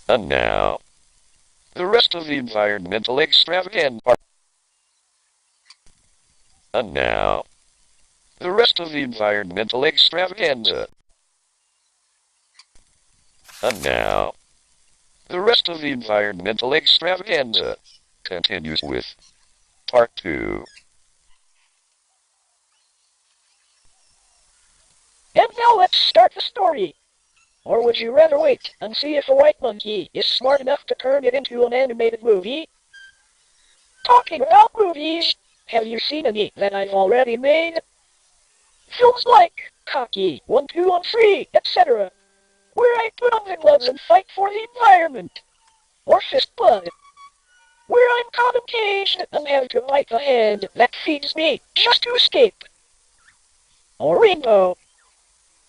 And now, the rest of the environmental extravaganza. And now, the rest of the environmental extravaganza. And now, the rest of the environmental extravaganza continues with part 2. And now let's start the story. Or would you rather wait and see if a white monkey is smart enough to turn it into an animated movie? Talking about movies, have you seen any that I've already made? Films like Cocky, 1, 2, 1, 3, etc., where I put on the gloves and fight for the environment. Or Fist Blood, where I'm caught and caged and have to bite the hand that feeds me just to escape. Or Rainbow,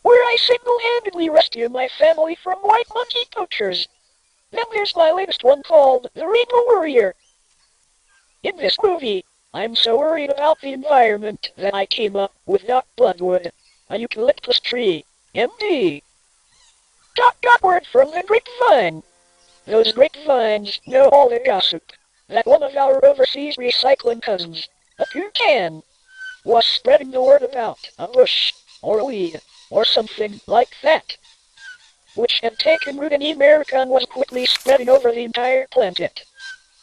where I single-handedly rescue my family from white monkey poachers. Then there's my latest one called The Rainbow Warrior. In this movie, I'm so worried about the environment that I came up with Doc Bloodwood, a eucalyptus tree, MD. Doc got word from the grapevine. Those grapevines know all the gossip that one of our overseas recycling cousins, a toucan, was spreading the word about a bush, or a weed, or something like that, which had taken root in America and was quickly spreading over the entire planet.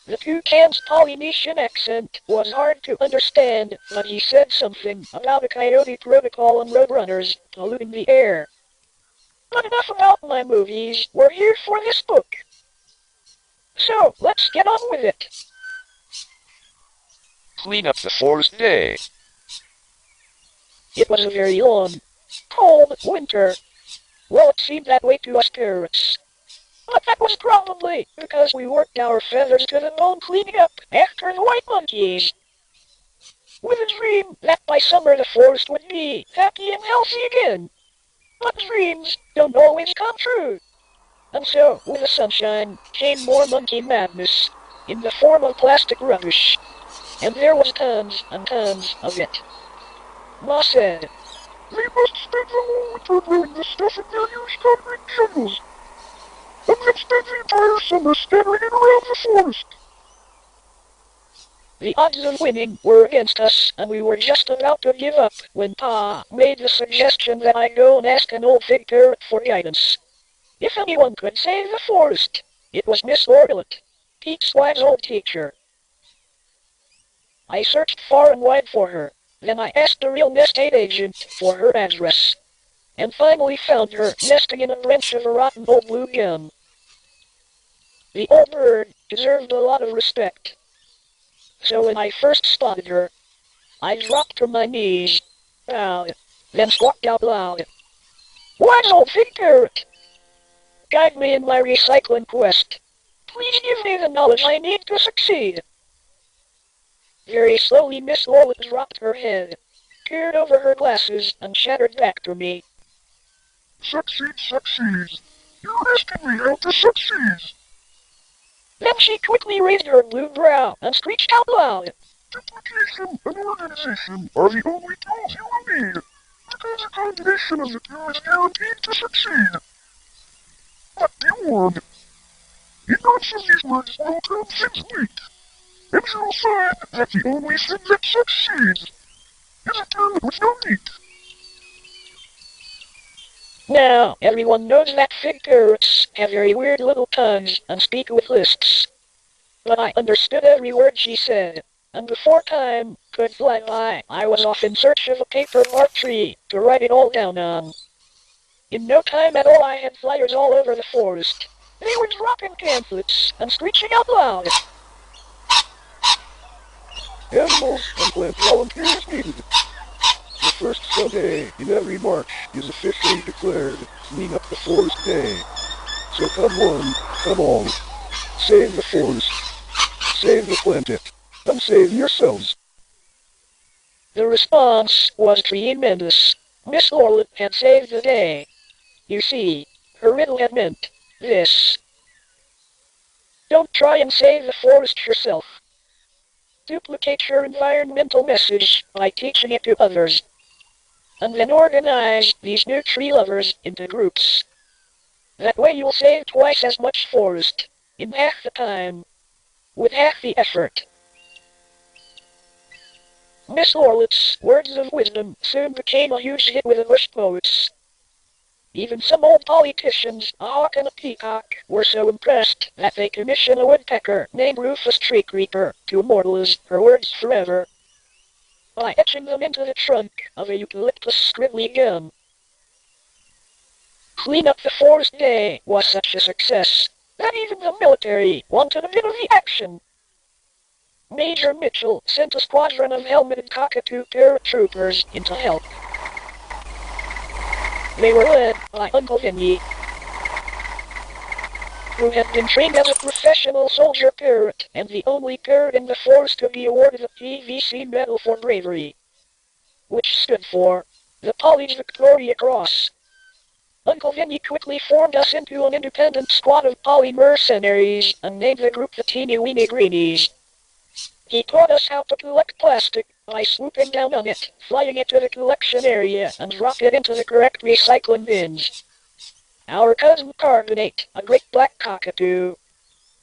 The toucan's Polynesian accent was hard to understand, but he said something about a coyote protocol and roadrunners polluting the air. But enough about my movies, we're here for this book. So, let's get on with it. Clean up the forest day. It was a very long, cold winter. Well, it seemed that way to us parrots. But that was probably because we worked our feathers to the bone cleaning up after the white monkeys. With a dream that by summer the forest would be happy and healthy again. But dreams don't always come true. And so, with the sunshine, came more monkey madness, in the form of plastic rubbish. And there was tons and tons of it. Ma said, "They must spend the whole winter blowing the stuff in their huge concrete shovels, and then spend the entire summer scattering it around the forest." The odds of winning were against us, and we were just about to give up when Pa made the suggestion that I go and ask an old fig parrot for guidance. If anyone could save the forest, it was Miss Orlet, Pete's wise old teacher. I searched far and wide for her. Then I asked a real estate agent for her address, and finally found her nesting in a branch of a rotten old blue gum. The old bird deserved a lot of respect. So when I first spotted her, I dropped to my knees, bowed, then squawked out loud, "Wise old fig parrot! Guide me in my recycling quest. Please give me the knowledge I need to succeed." Very slowly Miss Orlet dropped her head, peered over her glasses, and chattered back to me, "Succeed, succeed. You're asking me how to succeed." Then she quickly raised her blue brow and screeched out loud, "Duplication and organization are the only tools you will need, because a combination of the two is guaranteed to succeed. But be warned, in lots of these words will come things late, and you'll find that the only thing that succeeds is a term with no meat." Now, everyone knows that fig parrots have very weird little tongues and speak with lisps. But I understood every word she said, and before time could fly by, I was off in search of a paper bark tree to write it all down on. In no time at all I had flyers all over the forest. They were dropping pamphlets and screeching out loud, "Animals and plant volunteers needed. The first Sunday in every March is officially declared Clean Up the Forest Day. So come one, come all. Save the forest, save the planet, and save yourselves." The response was tremendous. Miss Orlet had saved the day. You see, her riddle had meant this: don't try and save the forest yourself. Duplicate your environmental message by teaching it to others. And then organize these new tree lovers into groups. That way you'll save twice as much forest, in half the time, with half the effort. Miss Orlick's words of wisdom soon became a huge hit with the bush poets. Even some old politicians, a hawk and a peacock, were so impressed that they commissioned a woodpecker named Rufus Tree Creeper to immortalize her words forever by etching them into the trunk of a eucalyptus scribbly gum. Clean Up the Forest Day was such a success that even the military wanted a bit of the action. Major Mitchell sent a squadron of helmeted cockatoo paratroopers in to help. They were led by Uncle Vinny, who had been trained as a professional soldier parrot and the only parrot in the forest to be awarded a PVC Medal for Bravery, which stood for the Polly's Victoria Cross. Uncle Vinny quickly formed us into an independent squad of poly mercenaries and named the group the Teeny Weeny Greenies. He taught us how to collect plastic by swooping down on it, flying it to the collection area, and drop it into the correct recycling bins. Our cousin Carbonate, a great black cockatoo,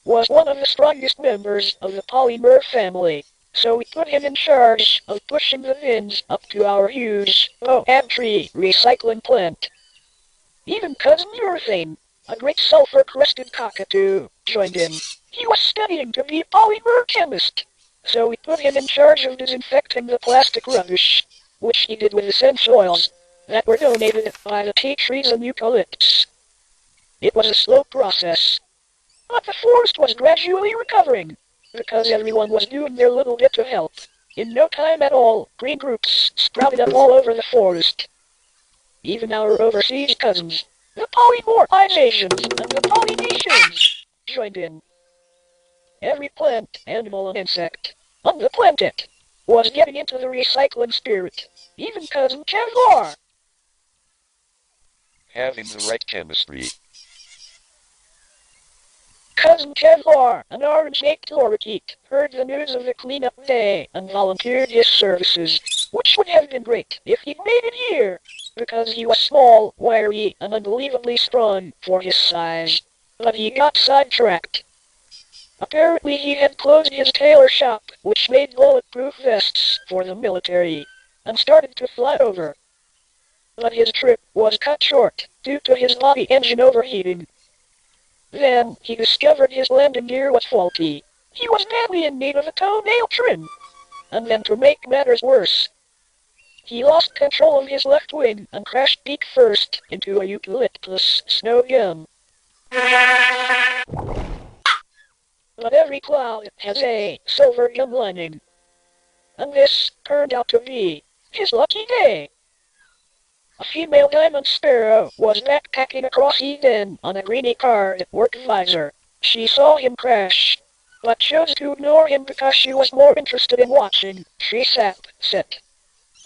was one of the strongest members of the Polymer family, so we put him in charge of pushing the bins up to our huge tree recycling plant. Even cousin Urethane, a great sulfur-crested cockatoo, joined in. He was studying to be a polymer chemist, so we put him in charge of disinfecting the plastic rubbish, which he did with essential oils that were donated by the tea trees and eucalyptus. It was a slow process, but the forest was gradually recovering, because everyone was doing their little bit to help. In no time at all, green groups sprouted up all over the forest. Even our overseas cousins, the polymorphizations and the pollinations, joined in. Every plant, animal, and insect on the planet was getting into the recycling spirit. Even cousin Kevlar. Having the right chemistry. Cousin Kevlar, an orange-shaped lorikeet, heard the news of the cleanup day and volunteered his services, which would have been great if he'd made it here, because he was small, wiry, and unbelievably strong for his size. But he got sidetracked. Apparently he had closed his tailor shop, which made bulletproof vests for the military, and started to fly over. But his trip was cut short due to his lobby engine overheating. Then he discovered his landing gear was faulty. He was badly in need of a toenail trim. And then to make matters worse, he lost control of his left wing and crashed beak first into a eucalyptus snow gum. But every cloud has a silver gum lining. And this turned out to be his lucky day. A female diamond sparrow was backpacking across Eden on a greeny car at work visor. She saw him crash, but chose to ignore him because she was more interested in watching tree sap set.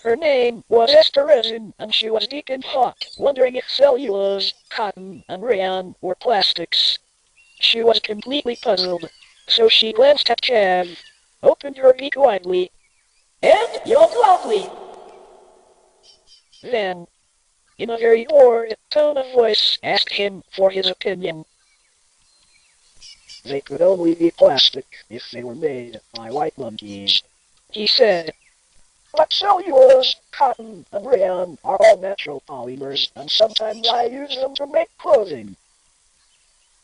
Her name was Esther Resin, and she was deep in thought, wondering if cellulose, cotton, and rayon were plastics. She was completely puzzled, so she glanced at Chav, opened her beak widely, and yawned loudly. Then, in a very bored tone of voice, asked him for his opinion. They could only be plastic if they were made by white monkeys, he said. But cellulose, cotton, and rayon are all natural polymers, and sometimes I use them to make clothing.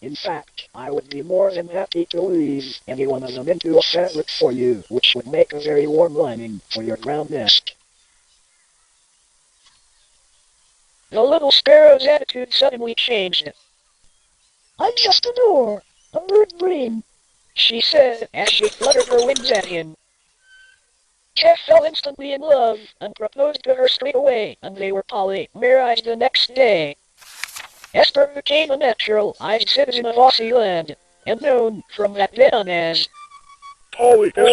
In fact, I would be more than happy to weave any one of them into a fabric for you, which would make a very warm lining for your ground nest. The little sparrow's attitude suddenly changed. I'm just a door, a bird brain, she said as she fluttered her wings at him. Jeff fell instantly in love and proposed to her straight away, and they were polymerized the next day. Esther became a naturalized citizen of Aussie land, and known from that day on as Polyester.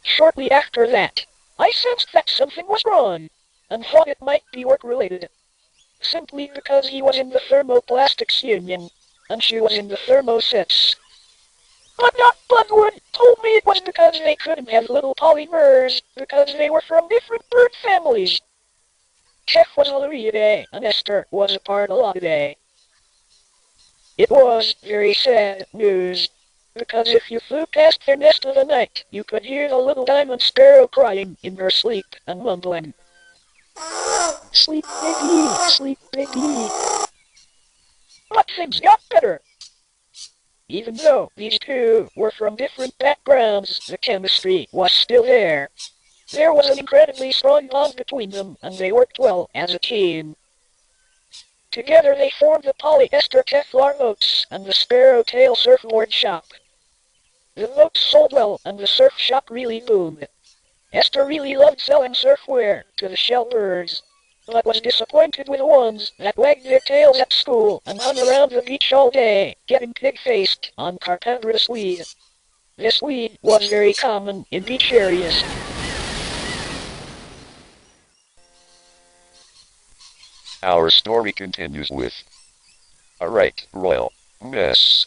Shortly after that, I sensed that something was wrong, and thought it might be work-related. Simply because he was in the thermoplastics union, and she was in the thermosets. But Doc Bloodwood told me it was because they couldn't have little polymers, because they were from different bird families. Chef was holiday, and Esther was a part of holiday. It was very sad news, because if you flew past their nest of the night, you could hear the little diamond sparrow crying in her sleep and mumbling, "Sleep, baby, sleep, baby." But things got better. Even though these two were from different backgrounds, the chemistry was still there. There was an incredibly strong bond between them, and they worked well as a team. Together they formed the polyester Kevlar boats and the Sparrow Tail surfboard shop. The boats sold well, and the surf shop really boomed. Esther really loved selling surfwear to the shellbirds, but was disappointed with the ones that wagged their tails at school and hung around the beach all day, getting pig-faced on Carpentras weed. This weed was very common in beach areas. Our story continues with a right royal mess.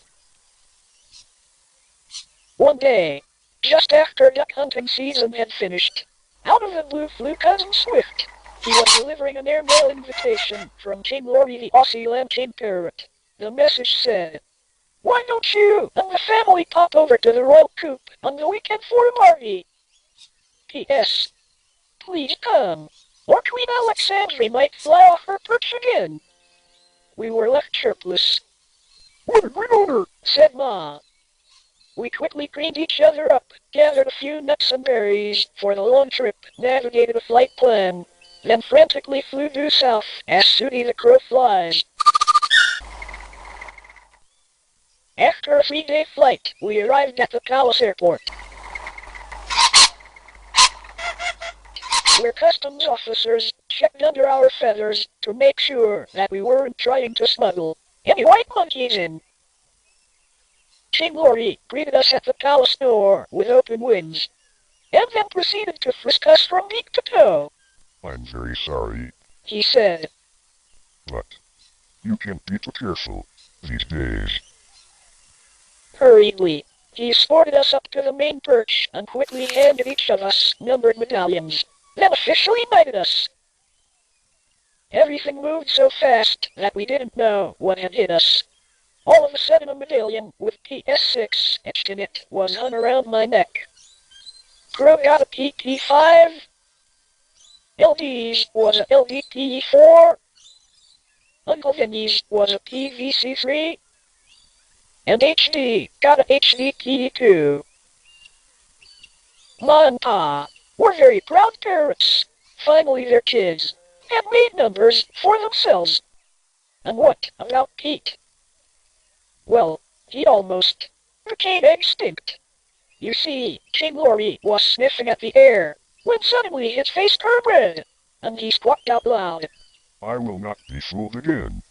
One day, just after duck hunting season had finished, out of the blue flew Cousin Swift. He was delivering an airmail invitation from King Lorry the Aussie Land King Parrot. The message said, "Why don't you and the family pop over to the Royal Coop on the weekend for a party? P.S. Please come, or Queen Alexandra might fly off her perch again." We were left shirtless. What a great honor, Said Ma. We quickly cleaned each other up, gathered a few nuts and berries for the long trip, navigated a flight plan, then frantically flew due south as Sooty the crow flies. After a 3-day flight, we arrived at the Palace Airport, where customs officers checked under our feathers to make sure that we weren't trying to smuggle any white monkeys in. King Lorry greeted us at the palace door with open wings, and then proceeded to frisk us from beak to toe. I'm very sorry, He said, but you can't be too careful these days. hurriedly. He escorted us up to the main perch and quickly handed each of us numbered medallions, then officially knighted us. Everything moved so fast that we didn't know what had hit us. All of a sudden a medallion with PS6 etched in it was hung around my neck. Crow got a PP5. LD's was a LDPE4. Uncle Vinny's was a PVC3. And HD got a HDPE2. Ma and Pa were very proud parents. Finally their kids had made numbers for themselves. And what about Pete? Well, he almost became extinct. You see, King Lorry was sniffing at the air, when suddenly his face turned red, and he squawked out loud, I will not be fooled again.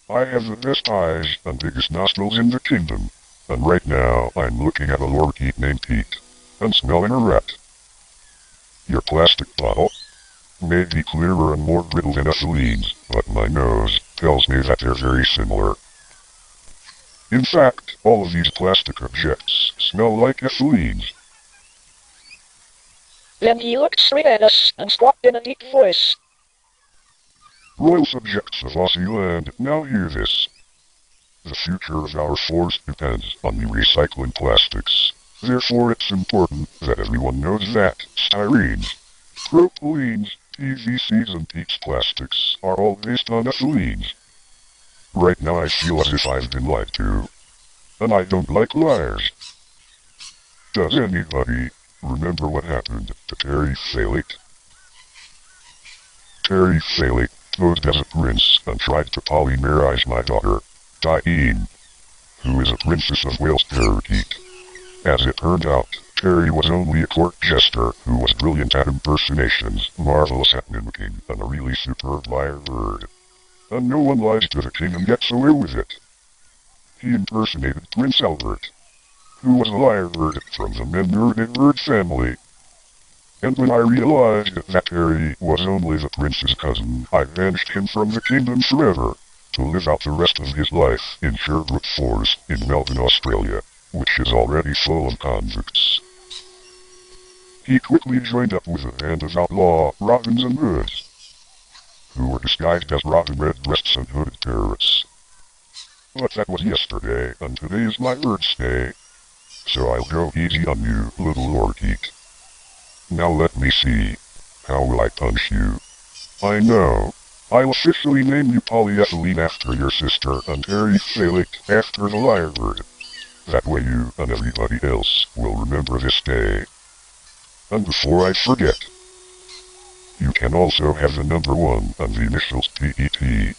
I have the best eyes and biggest nostrils in the kingdom, and right now I'm looking at a lorikeet named Pete, and smelling a rat. Your plastic bottle may be clearer and more brittle than ethylene's, but my nose tells me that they're very similar. In fact, all of these plastic objects smell like ethylenes. Then he looked straight at us and squawked in a deep voice, Royal subjects of Aussie land, now hear this. The future of our forest depends on the recycling plastics. Therefore it's important that everyone knows that styrenes, propylenes, PVCs and PEEPS plastics are all based on ethylenes. Right now I feel as if I've been lied to, and I don't like liars. Does anybody remember what happened to Terry Fallick? Terry Fallick posed as a prince and tried to polymerize my daughter, Diane, who is a princess of Wales parakeet. As it turned out, Terry was only a court jester who was brilliant at impersonations, marvelous at mimicking, and a really superb liar bird. And no one lies to the king and gets away with it. He impersonated Prince Albert, who was a lyrebird from the bird family. And when I realized that Terry was only the prince's cousin, I banished him from the kingdom forever, to live out the rest of his life in Sherbrooke Forest in Melbourne, Australia, which is already full of convicts. He quickly joined up with a band of outlaw Robins and Hoods. who were disguised as robin redbreasts and hooded parrots. But that was yesterday, and today is my birthday. So I'll go easy on you, little orchid. Now let me see. How will I punch you? I know. I'll officially name you polyethylene after your sister and terephthalate after the lyrebird. That way you and everybody else will remember this day. And before I forget, you can also have the number 1 and the initials PET.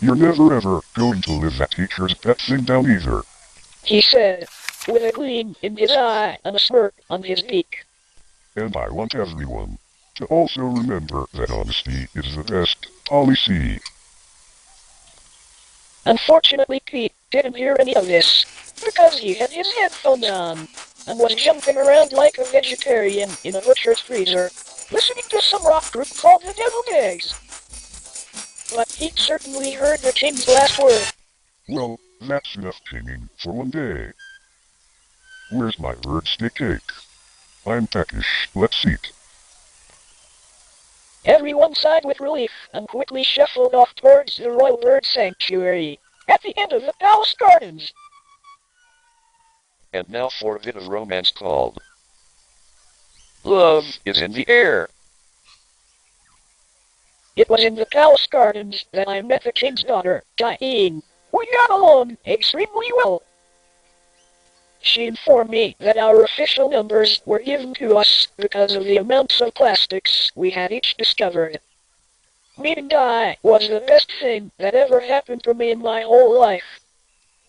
You're never ever going to live that teacher's pet thing down either. He said, with a gleam in his eye and a smirk on his beak. And I want everyone to also remember that honesty is the best policy. Unfortunately, Pete didn't hear any of this, because he had his headphones on, and was jumping around like a vegetarian in a butcher's freezer, listening to some rock group called the Deviled Eggs. But Pete certainly heard the king's last word. Well, that's enough singing for one day. Where's my birthday cake? I'm peckish, let's eat. Everyone sighed with relief and quickly shuffled off towards the Royal Bird Sanctuary, at the end of the palace gardens. And now for a bit of romance called Love is in the Air. It was in the palace gardens that I met the king's daughter, Diane. We got along extremely well. She informed me that our official numbers were given to us because of the amounts of plastics we had each discovered. Meeting Di was the best thing that ever happened to me in my whole life.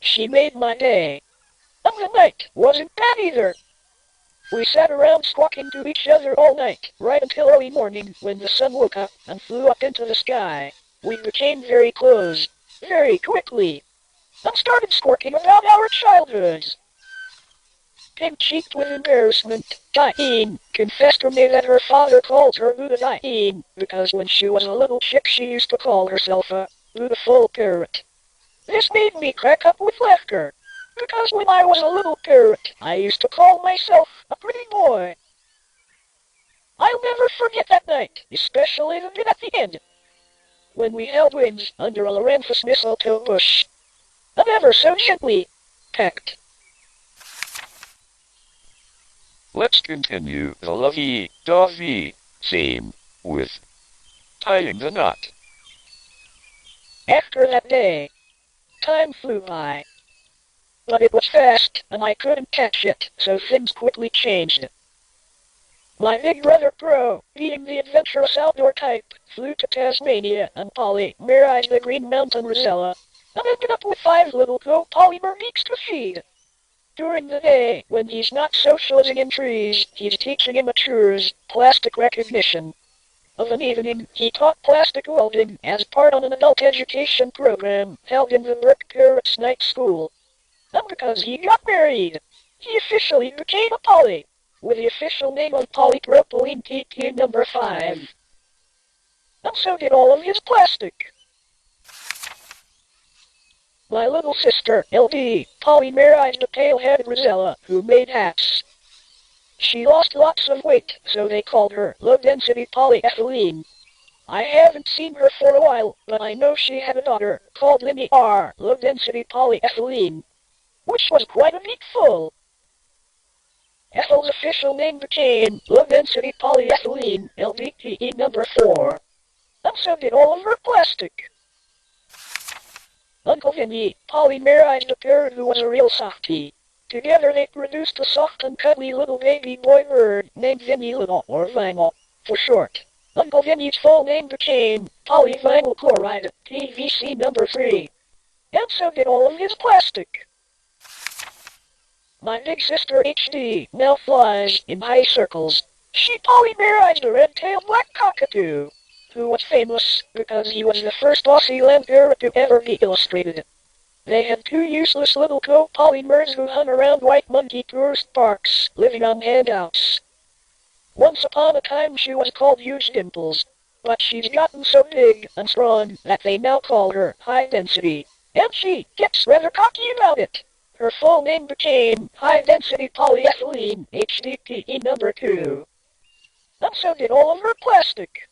She made my day. And the night wasn't bad either. We sat around talking to each other all night, right until early morning when the sun woke up and flew up into the sky. We became very close, very quickly, and started talking about our childhoods. Pink-cheeked with embarrassment, Diane confessed to me that her father called her Buddha Diane because when she was a little chick she used to call herself a beautiful parrot. This made me crack up with laughter, because when I was a little parrot, I used to call myself a pretty boy. I'll never forget that night, especially the bit at the end, when we held wings under a Loranthus mistletoe bush, and ever so gently pecked. Let's continue the lovey-dovey theme with tying the knot. After that day, time flew by. But it was fast, and I couldn't catch it, so things quickly changed. My big brother Pro, being the adventurous outdoor type, flew to Tasmania and polymerized the Green Mountain Rosella, and ended up with 5 little polymer beaks to feed. During the day, when he's not socializing in trees, he's teaching immatures plastic recognition. Of an evening, he taught plastic welding as part of an adult education program held in the Brick Parrots Night School. And because he got married, he officially became a poly, with the official name of polypropylene PP number 5. And so did all of his plastic. My little sister, LD, polymerized a pale-headed Rosella who made hats. She lost lots of weight, so they called her low-density polyethylene. I haven't seen her for a while, but I know she had a daughter called Lindy R, low-density polyethylene, which was quite a meatful. Ethel's official name became low-density polyethylene, LDPE number 4. And so did all of her plastic. Uncle Vinny polymerized a parrot who was a real softie. Together they produced a soft and cuddly little baby boy bird named Vinny Little, or Vinyl, for short. Uncle Vinny's full name became polyvinyl chloride, PVC number 3. And so did all of his plastic. My big sister HD now flies in high circles. She polymerized a red-tailed black cockatoo, who was famous because he was the first Aussie land parrot to ever be illustrated. They had 2 useless little co-polymers who hung around white monkey tourist parks, living on handouts. Once upon a time she was called Huge Dimples, but she's gotten so big and strong that they now call her High Density, and she gets rather cocky about it. Her full name became High Density Polyethylene, HDPE number 2. And so did all of her plastic.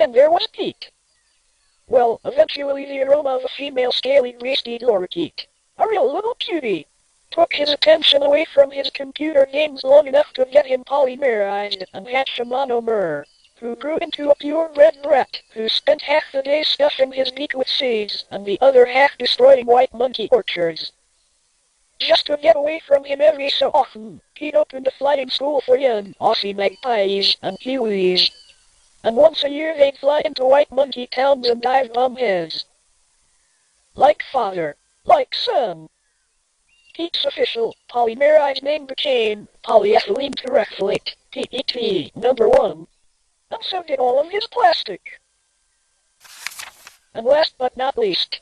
then there was Pete. Well, eventually the aroma of a female scaly greasy lorikeet, a real little cutie, took his attention away from his computer games long enough to get him polymerized and hatch a monomer, who grew into a purebred rat, who spent half the day stuffing his beak with seeds and the other half destroying white monkey orchards. Just to get away from him every so often, Pete opened a flying school for young Aussie magpies and kiwis. And once a year they'd fly into white monkey towns and dive bomb heads. Like father, like son. Pete's official polymerized name became polyethylene terephthalate, PET, number 1. And so did all of his plastic. And last but not least,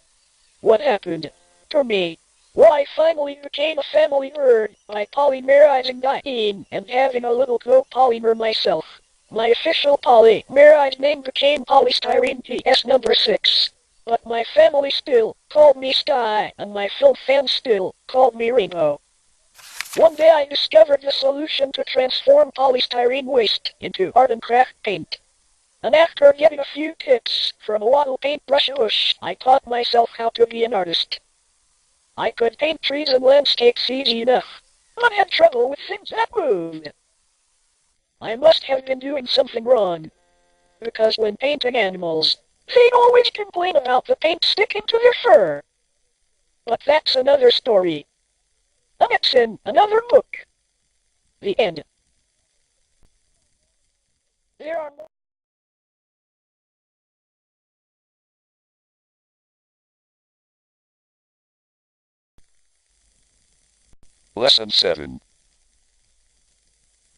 what happened to me? Well, I finally became a family bird by polymerizing diene and having a little copolymer myself. My official polymerized name became polystyrene PS number 6. But my family still called me Sky, and my film fans still called me Ringo. One day I discovered the solution to transform polystyrene waste into art and craft paint. And after getting a few tips from a wattle paintbrush whoosh, I taught myself how to be an artist. I could paint trees and landscapes easy enough, but had trouble with things that moved. I must have been doing something wrong, because when painting animals, they'd always complain about the paint sticking to their fur. But that's another story. And it's in another book. The end. There are no Lesson 7.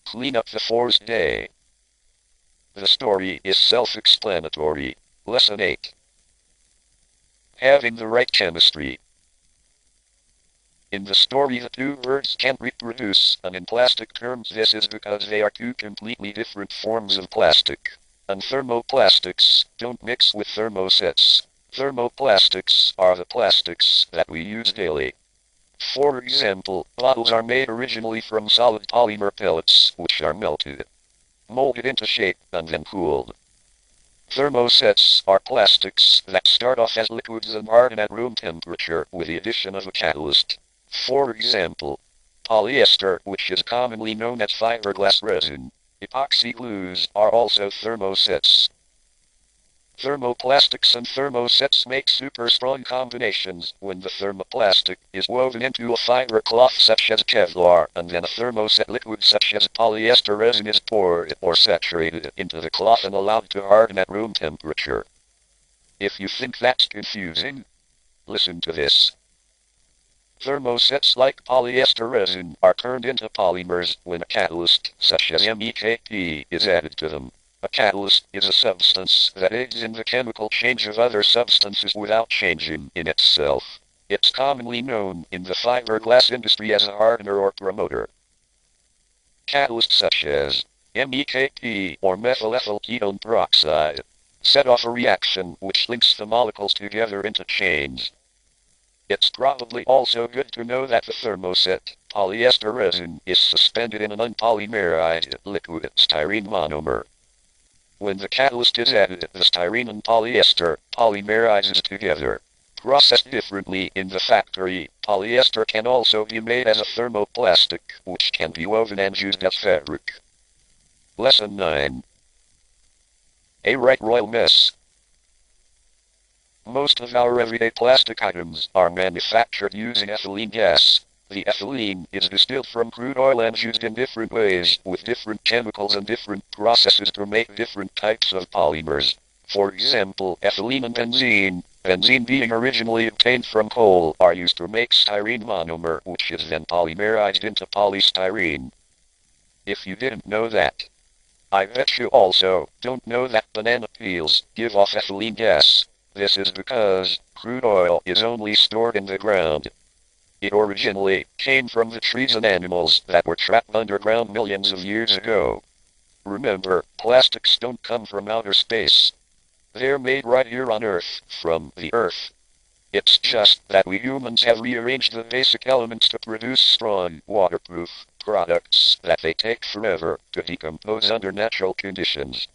Clean up the forest day. The story is self-explanatory. Lesson 8. Having the right chemistry. In the story the two birds can't reproduce, and in plastic terms this is because they are two completely different forms of plastic. And thermoplastics don't mix with thermosets. Thermoplastics are the plastics that we use daily. For example, bottles are made originally from solid polymer pellets, which are melted, molded into shape, and then cooled. Thermosets are plastics that start off as liquids and harden at room temperature with the addition of a catalyst. For example, polyester, which is commonly known as fiberglass resin. Epoxy glues are also thermosets. Thermoplastics and thermosets make super strong combinations when the thermoplastic is woven into a fiber cloth such as Kevlar, and then a thermoset liquid such as polyester resin is poured or saturated into the cloth and allowed to harden at room temperature. If you think that's confusing, listen to this. Thermosets like polyester resin are turned into polymers when a catalyst, such as MEKP, is added to them. A catalyst is a substance that aids in the chemical change of other substances without changing in itself. It's commonly known in the fiberglass industry as a hardener or promoter. Catalysts such as MEKP or methylethyl ketone peroxide set off a reaction which links the molecules together into chains. It's probably also good to know that the thermoset polyester resin is suspended in an unpolymerized liquid styrene monomer. When the catalyst is added, the styrene and polyester polymerizes together. Processed differently in the factory, polyester can also be made as a thermoplastic, which can be woven and used as fabric. Lesson 9. A right royal mess. Most of our everyday plastic items are manufactured using ethylene gas. The ethylene is distilled from crude oil and used in different ways with different chemicals and different processes to make different types of polymers. For example, ethylene and benzene, benzene being originally obtained from coal, are used to make styrene monomer, which is then polymerized into polystyrene. If you didn't know that, I bet you also don't know that banana peels give off ethylene gas. This is because crude oil is only stored in the ground. It originally came from the trees and animals that were trapped underground millions of years ago. Remember, plastics don't come from outer space. They're made right here on Earth, from the Earth. It's just that we humans have rearranged the basic elements to produce strong, waterproof products that they take forever to decompose under natural conditions.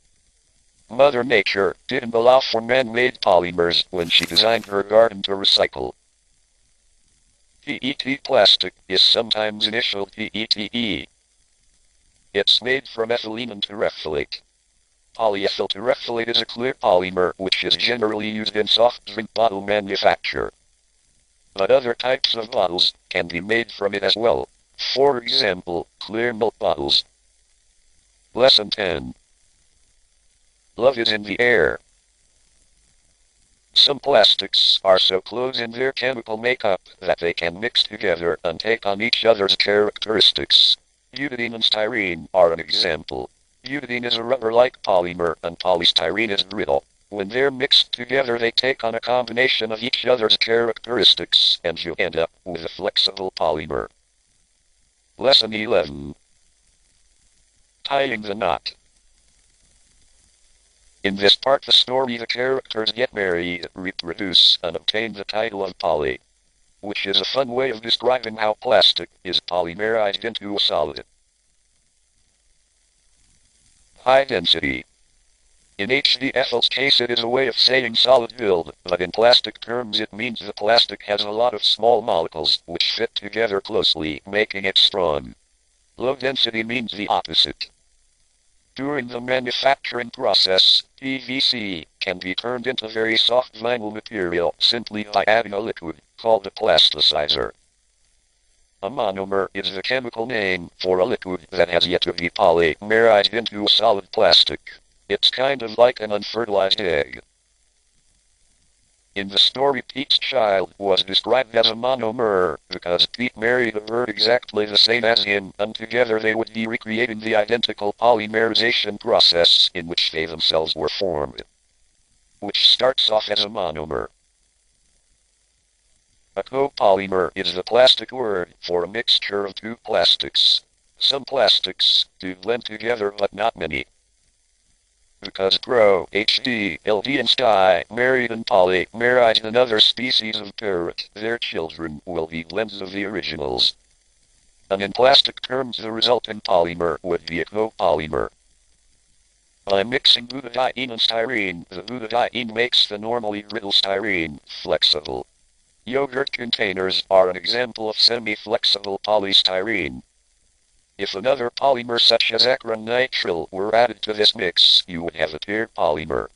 Mother Nature didn't allow for man-made polymers when she designed her garden to recycle. PET plastic is sometimes initialed PETE. It's made from ethylene and terephthalate. Polyethyl terephthalate is a clear polymer which is generally used in soft drink bottle manufacture. But other types of bottles can be made from it as well. For example, clear milk bottles. Lesson 10. Love is in the air. Some plastics are so close in their chemical makeup that they can mix together and take on each other's characteristics. Butadiene and styrene are an example. Butadiene is a rubber-like polymer and polystyrene is brittle. When they're mixed together they take on a combination of each other's characteristics and you end up with a flexible polymer. Lesson 11. Tying the knot. In this part the story the characters get married, reproduce, and obtain the title of poly, which is a fun way of describing how plastic is polymerized into a solid. High density. In HDFL's case it is a way of saying solid build, but in plastic terms it means the plastic has a lot of small molecules which fit together closely, making it strong. Low density means the opposite. During the manufacturing process, PVC can be turned into very soft vinyl material simply by adding a liquid called a plasticizer. A monomer is the chemical name for a liquid that has yet to be polymerized into a solid plastic. It's kind of like an unfertilized egg. In the story Pete's child was described as a monomer because Pete married a bird exactly the same as him and together they would be recreating the identical polymerization process in which they themselves were formed, which starts off as a monomer. A copolymer is the plastic word for a mixture of two plastics. Some plastics do blend together but not many. Because Pro, HD, LD and Sky married and polymerized another species of parrot, their children will be blends of the originals. And in plastic terms the resulting polymer would be a copolymer. By mixing butadiene and styrene, the butadiene makes the normally brittle styrene flexible. Yogurt containers are an example of semi-flexible polystyrene. If another polymer such as acrylonitrile were added to this mix, you would have a tear polymer.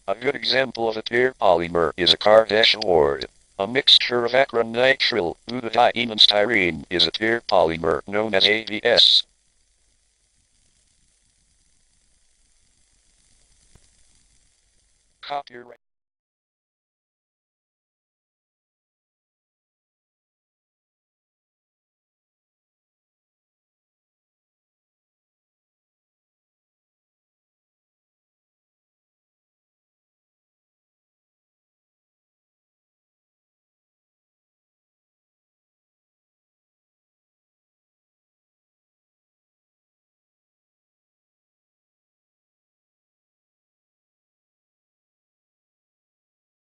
A good example of a tear polymer is a car dashboard. A mixture of acrylonitrile, butadiene and styrene is a tear polymer known as ABS. Copyright